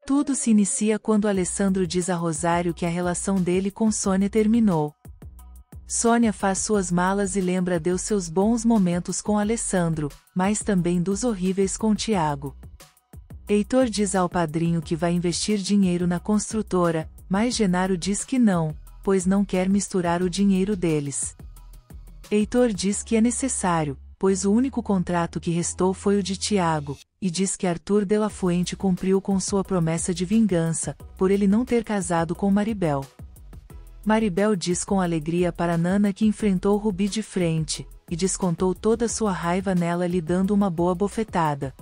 Tudo se inicia quando Alessandro diz a Rosário que a relação dele com Sônia terminou. Sônia faz suas malas e lembra de seus bons momentos com Alessandro, mas também dos horríveis com Tiago. Heitor diz ao padrinho que vai investir dinheiro na construtora, mas Genaro diz que não, pois não quer misturar o dinheiro deles. Heitor diz que é necessário, pois o único contrato que restou foi o de Tiago, e diz que Arthur de la Fuente cumpriu com sua promessa de vingança, por ele não ter casado com Maribel. Maribel diz com alegria para Nana que enfrentou Rubi de frente, e descontou toda sua raiva nela lhe dando uma boa bofetada.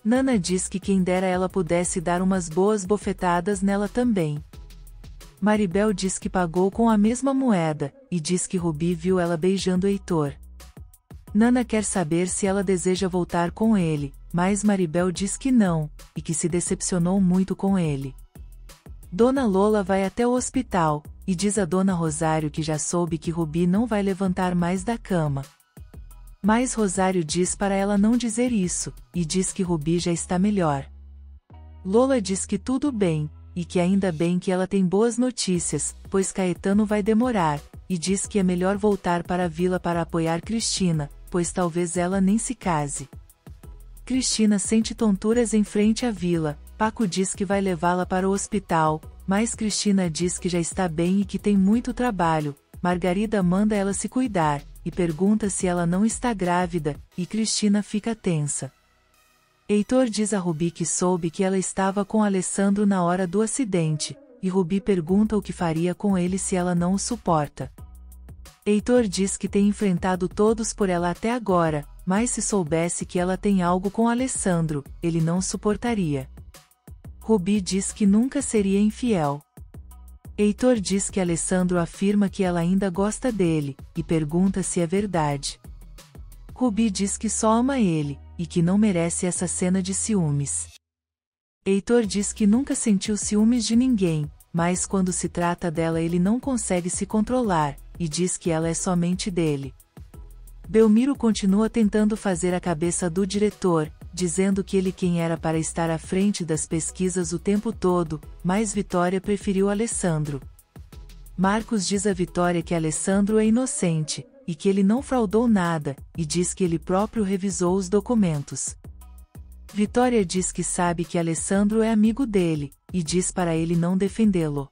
Nana diz que quem dera ela pudesse dar umas boas bofetadas nela também. Maribel diz que pagou com a mesma moeda, e diz que Rubi viu ela beijando Heitor. Nana quer saber se ela deseja voltar com ele, mas Maribel diz que não, e que se decepcionou muito com ele. Dona Lola vai até o hospital, e diz a Dona Rosário que já soube que Rubi não vai levantar mais da cama. Mas Rosário diz para ela não dizer isso, e diz que Rubi já está melhor. Lola diz que tudo bem, e que ainda bem que ela tem boas notícias, pois Caetano vai demorar, e diz que é melhor voltar para a vila para apoiar Cristina, pois talvez ela nem se case. Cristina sente tonturas em frente à vila, Paco diz que vai levá-la para o hospital, mas Cristina diz que já está bem e que tem muito trabalho. Margarida manda ela se cuidar, e pergunta se ela não está grávida, e Cristina fica tensa. Heitor diz a Rubi que soube que ela estava com Alessandro na hora do acidente, e Rubi pergunta o que faria com ele se ela não o suporta. Heitor diz que tem enfrentado todos por ela até agora, mas se soubesse que ela tem algo com Alessandro, ele não suportaria. Rubi diz que nunca seria infiel. Heitor diz que Alessandro afirma que ela ainda gosta dele, e pergunta se é verdade. Rubi diz que só ama ele, e que não merece essa cena de ciúmes. Heitor diz que nunca sentiu ciúmes de ninguém, mas quando se trata dela ele não consegue se controlar, e diz que ela é somente dele. Belmiro continua tentando fazer a cabeça do diretor, dizendo que ele quem era para estar à frente das pesquisas o tempo todo, mas Vitória preferiu Alessandro. Marcos diz a Vitória que Alessandro é inocente, e que ele não fraudou nada, e diz que ele próprio revisou os documentos. Vitória diz que sabe que Alessandro é amigo dele, e diz para ele não defendê-lo.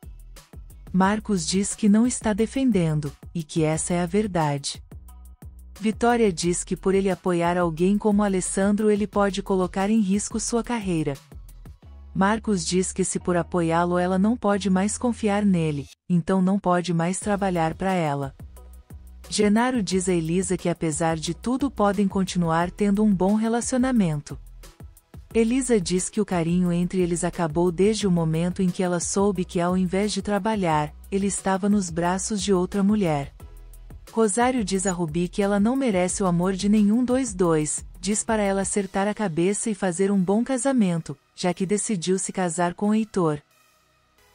Marcos diz que não está defendendo, e que essa é a verdade. Vitória diz que por ele apoiar alguém como Alessandro ele pode colocar em risco sua carreira. Marcos diz que se por apoiá-lo ela não pode mais confiar nele, então não pode mais trabalhar para ela. Genaro diz a Elisa que apesar de tudo podem continuar tendo um bom relacionamento. Elisa diz que o carinho entre eles acabou desde o momento em que ela soube que ao invés de trabalhar, ele estava nos braços de outra mulher. Rosário diz a Rubi que ela não merece o amor de nenhum dos dois, diz para ela acertar a cabeça e fazer um bom casamento, já que decidiu se casar com Heitor.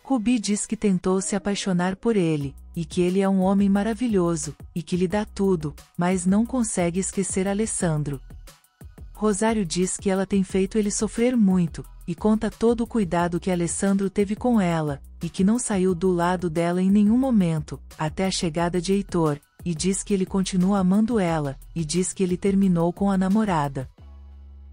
Rubi diz que tentou se apaixonar por ele, e que ele é um homem maravilhoso, e que lhe dá tudo, mas não consegue esquecer Alessandro. Rosário diz que ela tem feito ele sofrer muito, e conta todo o cuidado que Alessandro teve com ela, e que não saiu do lado dela em nenhum momento, até a chegada de Heitor, e diz que ele continua amando ela, e diz que ele terminou com a namorada.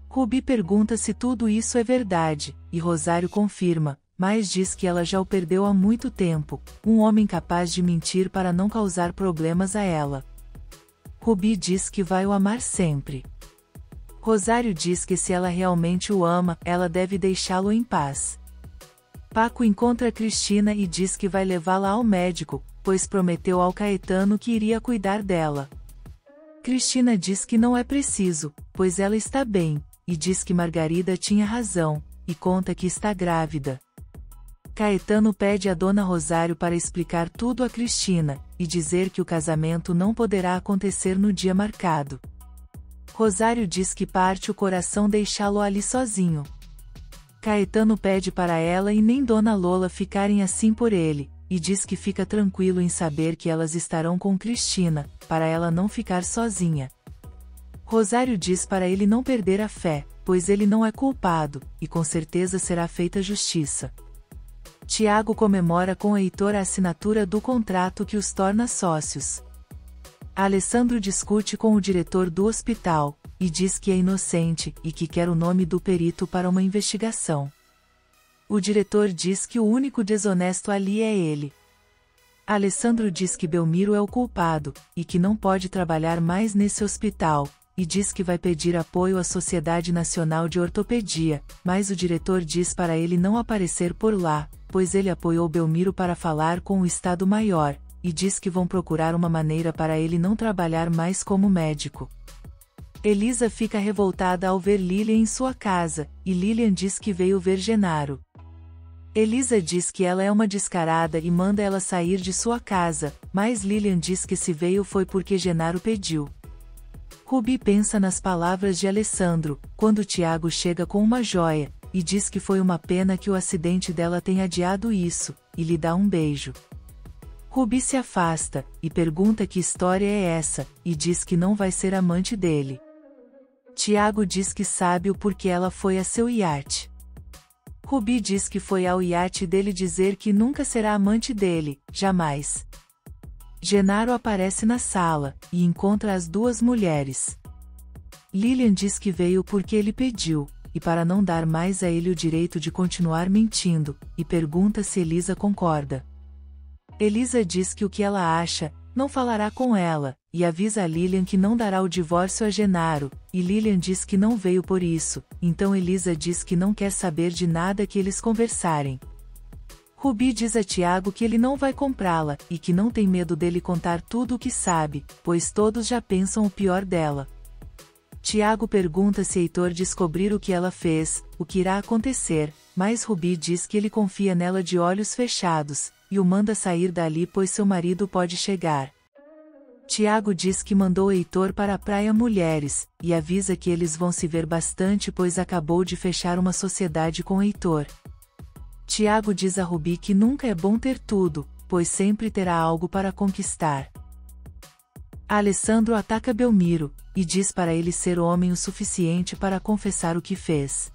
Rubi pergunta se tudo isso é verdade, e Rosário confirma, mas diz que ela já o perdeu há muito tempo, um homem capaz de mentir para não causar problemas a ela. Rubi diz que vai o amar sempre. Rosário diz que se ela realmente o ama, ela deve deixá-lo em paz. Paco encontra Cristina e diz que vai levá-la ao médico, pois prometeu ao Caetano que iria cuidar dela. Cristina diz que não é preciso, pois ela está bem, e diz que Margarida tinha razão, e conta que está grávida. Caetano pede a Dona Rosário para explicar tudo a Cristina, e dizer que o casamento não poderá acontecer no dia marcado. Rosário diz que parte o coração deixá-lo ali sozinho. Caetano pede para ela e nem Dona Lola ficarem assim por ele, e diz que fica tranquilo em saber que elas estarão com Cristina, para ela não ficar sozinha. Rosário diz para ele não perder a fé, pois ele não é culpado, e com certeza será feita justiça. Tiago comemora com Heitor a assinatura do contrato que os torna sócios. Alessandro discute com o diretor do hospital, e diz que é inocente, e que quer o nome do perito para uma investigação. O diretor diz que o único desonesto ali é ele. Alessandro diz que Belmiro é o culpado, e que não pode trabalhar mais nesse hospital, e diz que vai pedir apoio à Sociedade Nacional de Ortopedia, mas o diretor diz para ele não aparecer por lá, pois ele apoiou Belmiro para falar com o Estado-Maior, e diz que vão procurar uma maneira para ele não trabalhar mais como médico. Elisa fica revoltada ao ver Lilian em sua casa, e Lilian diz que veio ver Genaro. Elisa diz que ela é uma descarada e manda ela sair de sua casa, mas Lilian diz que se veio foi porque Genaro pediu. Rubi pensa nas palavras de Alessandro, quando Tiago chega com uma joia, e diz que foi uma pena que o acidente dela tenha adiado isso, e lhe dá um beijo. Rubi se afasta, e pergunta que história é essa, e diz que não vai ser amante dele. Tiago diz que sabe o porquê ela foi a seu iate. Rubi diz que foi ao iate dele dizer que nunca será amante dele, jamais. Genaro aparece na sala, e encontra as duas mulheres. Lilian diz que veio porque ele pediu, e para não dar mais a ele o direito de continuar mentindo, e pergunta se Elisa concorda. Elisa diz que o que ela acha, não falará com ela, e avisa a Lilian que não dará o divórcio a Genaro, e Lilian diz que não veio por isso, então Elisa diz que não quer saber de nada que eles conversarem. Rubi diz a Tiago que ele não vai comprá-la, e que não tem medo dele contar tudo o que sabe, pois todos já pensam o pior dela. Tiago pergunta se Heitor descobrir o que ela fez, o que irá acontecer, mas Rubi diz que ele confia nela de olhos fechados, e o manda sair dali pois seu marido pode chegar. Tiago diz que mandou Heitor para a Praia Mulheres, e avisa que eles vão se ver bastante pois acabou de fechar uma sociedade com Heitor. Tiago diz a Rubi que nunca é bom ter tudo, pois sempre terá algo para conquistar. Alessandro ataca Belmiro, e diz para ele ser homem o suficiente para confessar o que fez.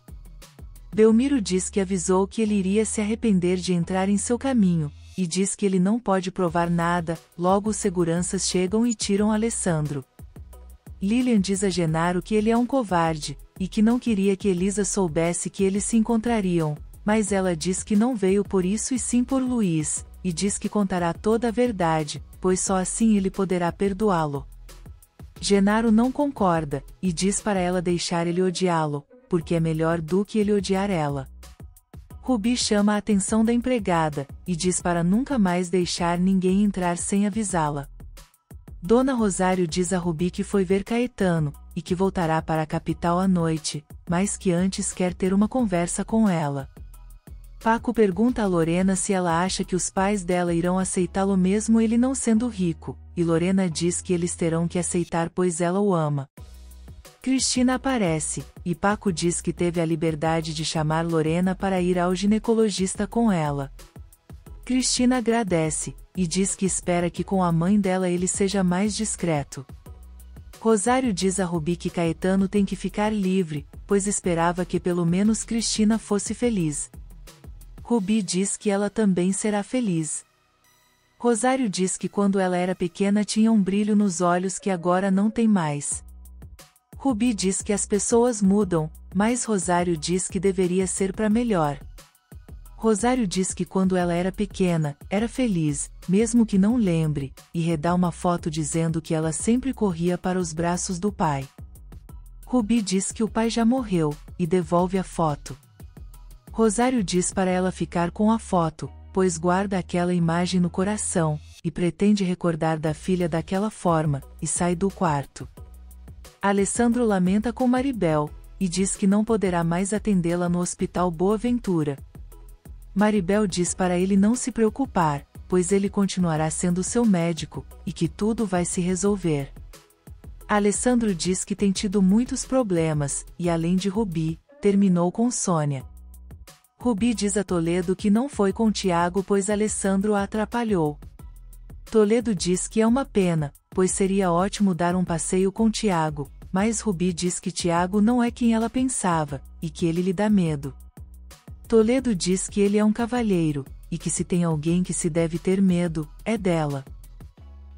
Belmiro diz que avisou que ele iria se arrepender de entrar em seu caminho, e diz que ele não pode provar nada, logo os seguranças chegam e tiram Alessandro. Lilian diz a Genaro que ele é um covarde, e que não queria que Elisa soubesse que eles se encontrariam, mas ela diz que não veio por isso e sim por Luiz, e diz que contará toda a verdade, pois só assim ele poderá perdoá-lo. Genaro não concorda, e diz para ela deixar ele odiá-lo, porque é melhor do que ele odiar ela. Rubi chama a atenção da empregada, e diz para nunca mais deixar ninguém entrar sem avisá-la. Dona Rosário diz a Rubi que foi ver Caetano, e que voltará para a capital à noite, mas que antes quer ter uma conversa com ela. Paco pergunta a Lorena se ela acha que os pais dela irão aceitá-lo mesmo ele não sendo rico, e Lorena diz que eles terão que aceitar pois ela o ama. Cristina aparece, e Paco diz que teve a liberdade de chamar Lorena para ir ao ginecologista com ela. Cristina agradece, e diz que espera que com a mãe dela ele seja mais discreto. Rosário diz a Rubi que Caetano tem que ficar livre, pois esperava que pelo menos Cristina fosse feliz. Rubi diz que ela também será feliz. Rosário diz que quando ela era pequena tinha um brilho nos olhos que agora não tem mais. Rubi diz que as pessoas mudam, mas Rosário diz que deveria ser para melhor. Rosário diz que quando ela era pequena, era feliz, mesmo que não lembre, e redá uma foto dizendo que ela sempre corria para os braços do pai. Rubi diz que o pai já morreu, e devolve a foto. Rosário diz para ela ficar com a foto, pois guarda aquela imagem no coração, e pretende recordar da filha daquela forma, e sai do quarto. Alessandro lamenta com Maribel, e diz que não poderá mais atendê-la no Hospital Boa Ventura. Maribel diz para ele não se preocupar, pois ele continuará sendo seu médico, e que tudo vai se resolver. Alessandro diz que tem tido muitos problemas, e além de Rubi, terminou com Sônia. Rubi diz a Toledo que não foi com Tiago pois Alessandro a atrapalhou. Toledo diz que é uma pena, pois seria ótimo dar um passeio com Tiago, mas Rubi diz que Tiago não é quem ela pensava, e que ele lhe dá medo. Toledo diz que ele é um cavalheiro, e que se tem alguém que se deve ter medo, é dela.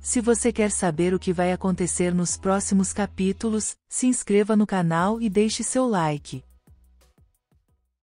Se você quer saber o que vai acontecer nos próximos capítulos, se inscreva no canal e deixe seu like.